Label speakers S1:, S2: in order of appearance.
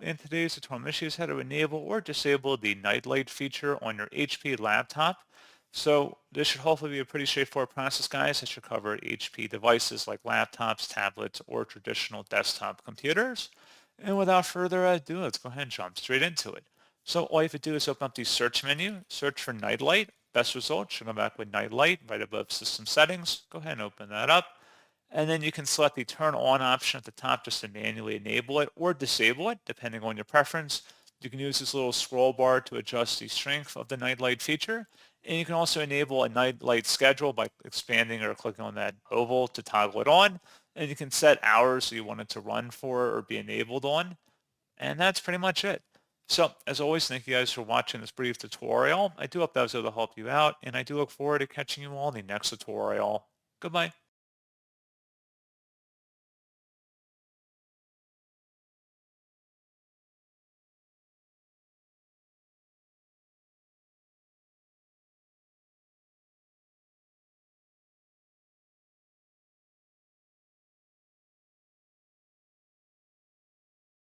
S1: In today's tutorial, I'm going to show you how to enable or disable the night light feature on your HP laptop. So this should hopefully be a pretty straightforward process, guys. It should cover HP devices like laptops, tablets, or traditional desktop computers. And without further ado, let's go ahead and jump straight into it. So all you have to do is open up the search menu, search for night light. Best result should come back with night light right above system settings. Go ahead and open that up. And then you can select the turn on option at the top just to manually enable it or disable it, depending on your preference. You can use this little scroll bar to adjust the strength of the night light feature. And you can also enable a night light schedule by expanding or clicking on that oval to toggle it on. And you can set hours you want it to run for or be enabled on. And that's pretty much it. So as always, thank you guys for watching this brief tutorial. I do hope that was able to help you out, and I do look forward to catching you all in the next tutorial. Goodbye.